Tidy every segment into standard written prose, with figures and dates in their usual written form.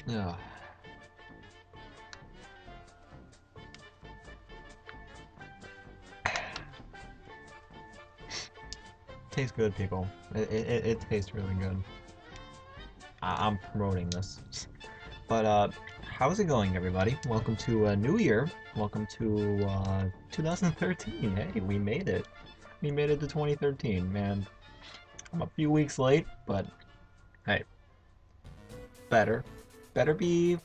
Yeah. Tastes good, people. It tastes really good. I'm promoting this. But how's it going, everybody? Welcome to a new year. Welcome to 2013. Hey, we made it. We made it to 2013, man. I'm a few weeks late, but hey, better. Better be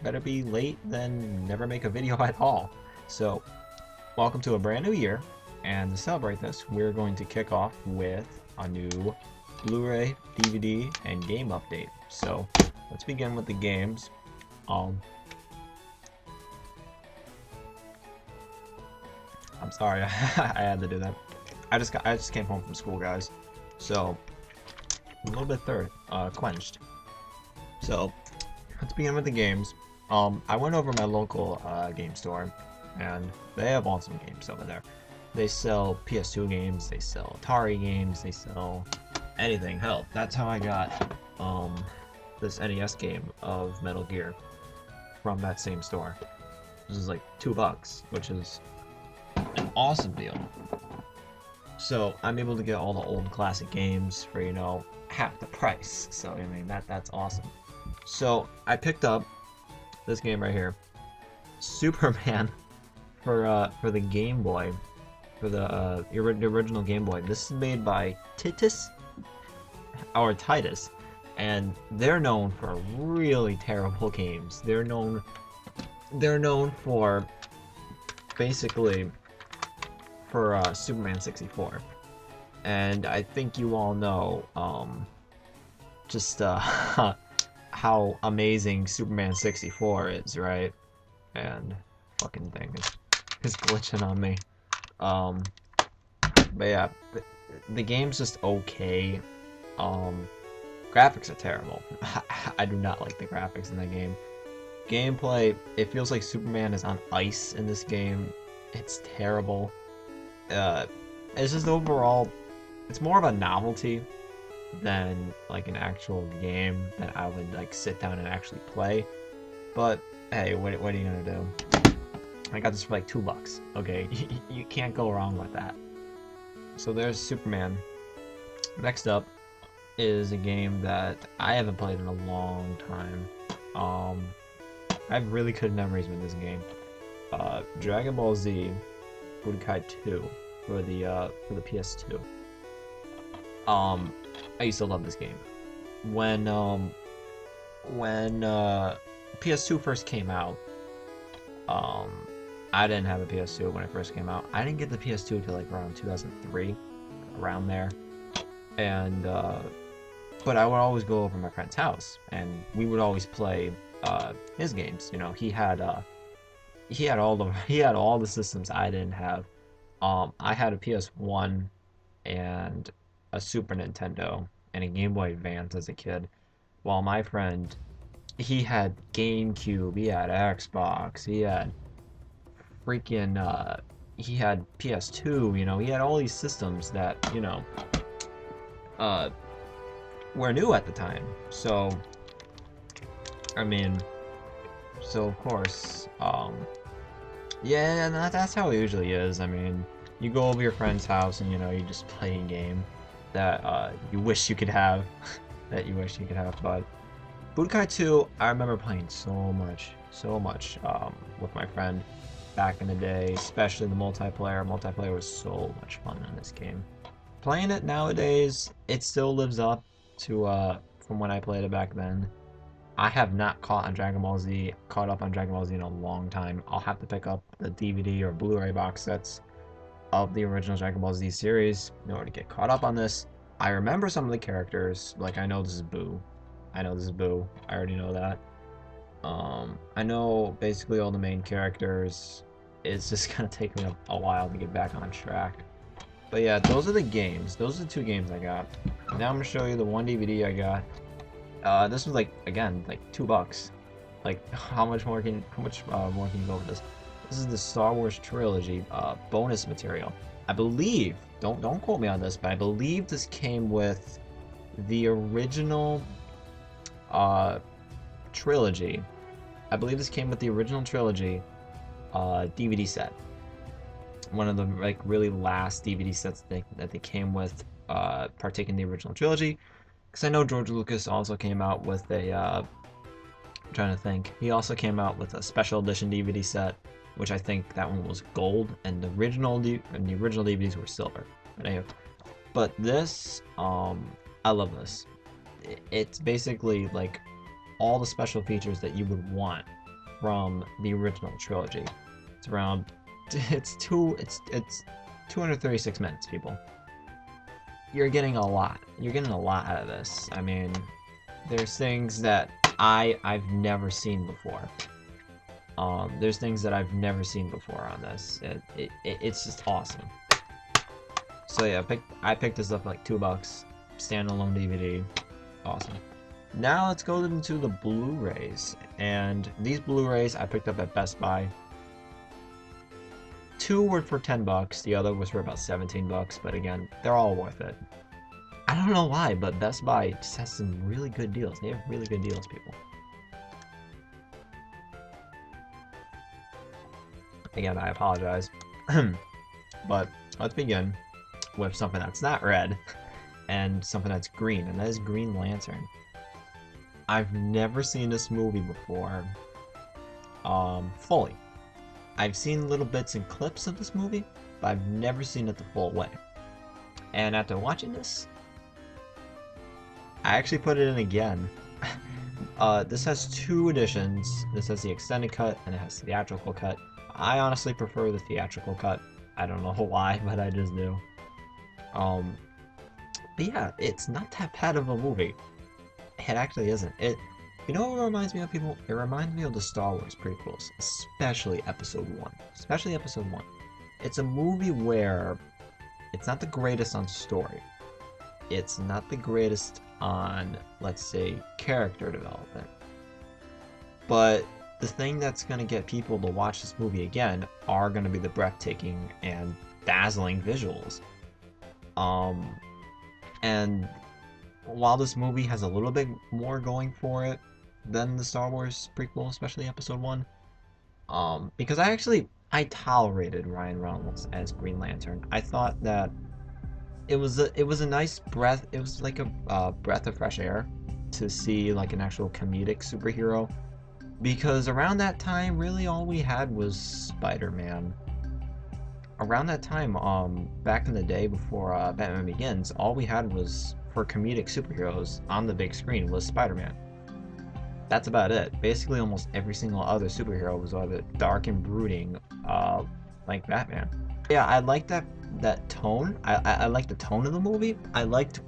better be late than never make a video at all. So, welcome to a brand new year, and to celebrate this, we're going to kick off with a new Blu-ray, DVD, and game update. So, let's begin with the games. I'm sorry, I had to do that. I just came home from school, guys. So, a little bit quenched. So, let's begin with the games. I went over my local game store, and they have awesome games over there. They sell PS2 games, they sell Atari games, they sell anything. Hell, that's how I got this NES game of Metal Gear from that same store. This is like $2, which is an awesome deal. So I'm able to get all the old classic games for, you know, half the price. So I mean that's awesome. So I picked up this game right here, Superman, for the Game Boy, for the original Game Boy. This is made by Titus, and they're known for really terrible games. They're known for basically for Superman 64, and I think you all know just how amazing Superman 64 is, right? And fucking thing is glitching on me. But yeah, the game's just okay. Graphics are terrible. I do not like the graphics in the game. Gameplay, it feels like Superman is on ice in this game. It's terrible. It's just overall, it's more of a novelty than like an actual game that I would like sit down and actually play. But hey, what are you gonna do? I got this for like $2. Okay, you can't go wrong with that. So there's Superman. Next up is a game that I haven't played in a long time. I have really good memories with this game. Dragon Ball Z Budokai 2 for the PS2. I used to love this game. When PS2 first came out, I didn't have a PS2 when it first came out. I didn't get the PS2 till like around 2003, around there. And but I would always go over to my friend's house, and we would always play his games. You know, he had all the systems I didn't have. I had a PS1 and a Super Nintendo and a Game Boy Advance as a kid, while my friend, he had GameCube, he had Xbox, he had freaking he had PS2. You know, he had all these systems that, you know, were new at the time. So I mean, so of course, yeah, and that's how it usually is. I mean, you go over your friend's house and, you know, you just play a game that you wish you could have, that you wish you could have. But Budokai 2, I remember playing so much with my friend back in the day, especially the multiplayer. Multiplayer was so much fun in this game. Playing it nowadays, it still lives up to from when I played it back then. I have not caught up on Dragon Ball Z in a long time. I'll have to pick up the DVD or Blu-ray box sets of the original Dragon Ball Z series in order to get caught up on this. I remember some of the characters, like I know this is Boo. I already know that. I know basically all the main characters. It's just gonna take me a while to get back on track. But yeah, those are the games. Those are the two games I got. Now I'm gonna show you the one DVD I got. This was like, again, like $2. Like, how much more can you go with this? This is the Star Wars trilogy bonus material. I believe, don't quote me on this, but I believe this came with the original trilogy. I believe this came with the original trilogy DVD set. One of the like really last DVD sets that they came with, partaking in the original trilogy. Because I know George Lucas also came out with a, I'm trying to think, he also came out with a special edition DVD set, which I think that one was gold, and the original DVDs were silver. But anyway, but this, I love this. It's basically like all the special features that you would want from the original trilogy. It's around, it's 236 minutes, people. You're getting a lot. You're getting a lot out of this. I mean, there's things that I've never seen before. There's things that I've never seen before on this. It's just awesome. So yeah, I picked this up for like $2, standalone DVD. Awesome. Now let's go into the Blu-rays, and these Blu-rays I picked up at Best Buy. 2 were for $10, the other was for about $17, but again, they're all worth it. I don't know why, but Best Buy just has some really good deals. They have really good deals, people. Again, I apologize. But let's begin with something that's not red and something that's green, and that is Green Lantern. I've never seen this movie before, fully. I've seen little bits and clips of this movie, but I've never seen it the full way. And after watching this, I actually put it in again. This has 2 editions. This has the extended cut and it has the theatrical cut. I honestly prefer the theatrical cut. I don't know why, but I just do. But yeah, it's not that bad of a movie. It actually isn't. You know what it reminds me of, people? It reminds me of the Star Wars prequels, especially Episode 1. Especially Episode 1. It's a movie where it's not the greatest on story. It's not the greatest on, let's say, character development. But the thing that's going to get people to watch this movie again are going to be the breathtaking and dazzling visuals. And while this movie has a little bit more going for it than the Star Wars prequel, especially Episode 1, because I tolerated Ryan Reynolds as Green Lantern. I thought that it was a nice breath. It was like a breath of fresh air to see like an actual comedic superhero, because around that time, really all we had was Spider-Man. Around that time, back in the day before Batman Begins, all we had was for comedic superheroes on the big screen was Spider-Man. That's about it. Basically, almost every single other superhero was either dark and brooding, like Batman. Yeah, I like that tone. I like the tone of the movie. I liked,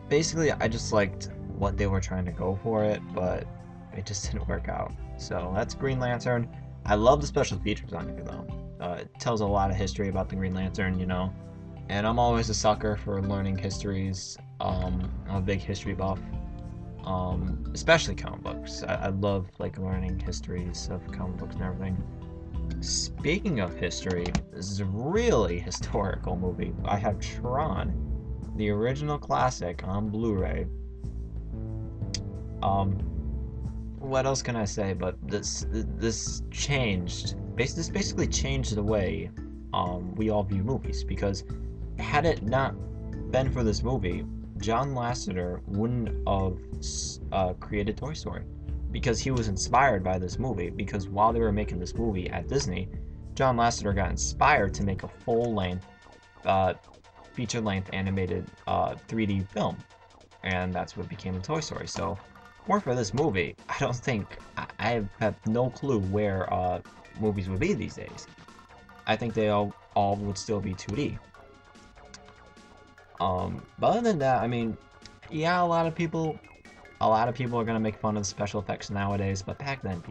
basically, I just liked what they were trying to go for it, but it just didn't work out. So that's Green Lantern. I love the special features on it, though. It tells a lot of history about the Green Lantern, you know, and I'm always a sucker for learning histories. I'm a big history buff, especially comic books. I love like learning histories of comic books and everything. Speaking of history, this is a really historical movie. I have Tron, the original classic, on Blu-ray. What else can I say? But this changed. This basically changed the way we all view movies, because had it not been for this movie, John Lasseter wouldn't have created Toy Story, because he was inspired by this movie. Because while they were making this movie at Disney, John Lasseter got inspired to make a full-length, feature-length animated 3D film, and that's what became Toy Story. So, more for this movie, I don't think I have no clue where movies would be these days. I think they all would still be 2D. But other than that, I mean, yeah, a lot of people are gonna make fun of the special effects nowadays, but back then,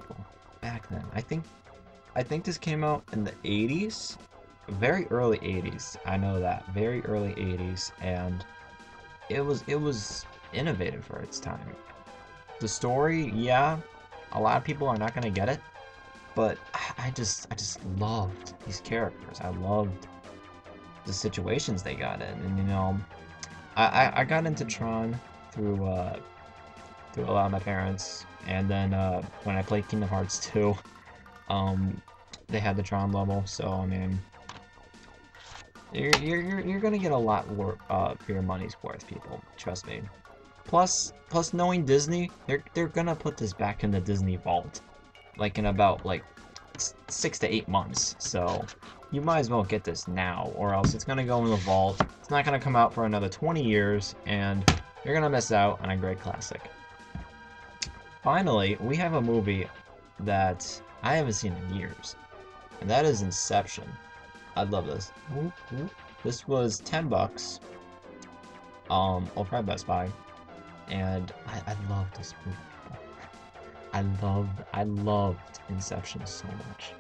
I think this came out in the 80s, very early 80s. I know that, very early 80s, and it was innovative for its time. The story, yeah, a lot of people are not gonna get it, but I just loved these characters. I loved the situations they got in, and you know, I got into Tron through to a lot of my parents. And then when I played Kingdom Hearts 2, they had the Tron level. So I mean, you're gonna get a lot for your money's worth, people. Trust me. Plus knowing Disney, they're gonna put this back in the Disney vault, like in about like 6 to 8 months. So you might as well get this now, or else it's gonna go in the vault. It's not gonna come out for another 20 years, and you're gonna miss out on a great classic. Finally, we have a movie that I haven't seen in years, and that is Inception. I love this. This was 10 bucks. I'll Best Buy, and I love this movie. I loved Inception so much.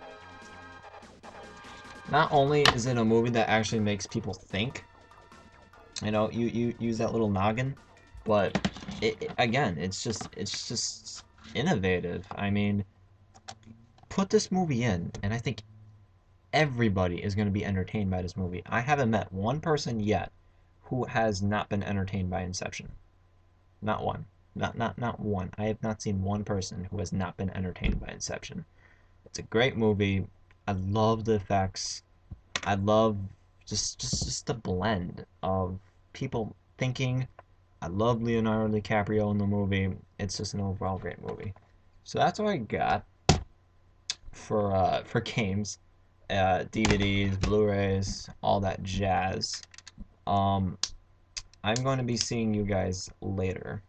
Not only is it a movie that actually makes people think, you know, you use that little noggin, but again, it's just innovative. I mean, put this movie in, and I think everybody is going to be entertained by this movie. I haven't met one person yet who has not been entertained by Inception. Not one. Not one. I have not seen one person who has not been entertained by Inception. It's a great movie. I love the effects. I love just the blend of people thinking. I love Leonardo DiCaprio in the movie. It's just an overall great movie. So that's what I got for games, DVDs, Blu-rays, all that jazz. I'm going to be seeing you guys later.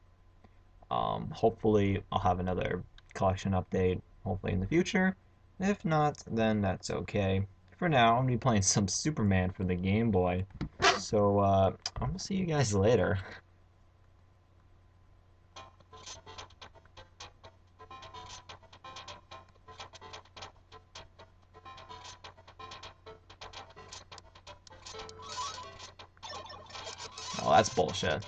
Hopefully I'll have another collection update, hopefully in the future. If not, then that's okay. For now, I'm going to be playing some Superman for the Game Boy. So, I'm going to see you guys later. Oh, that's bullshit.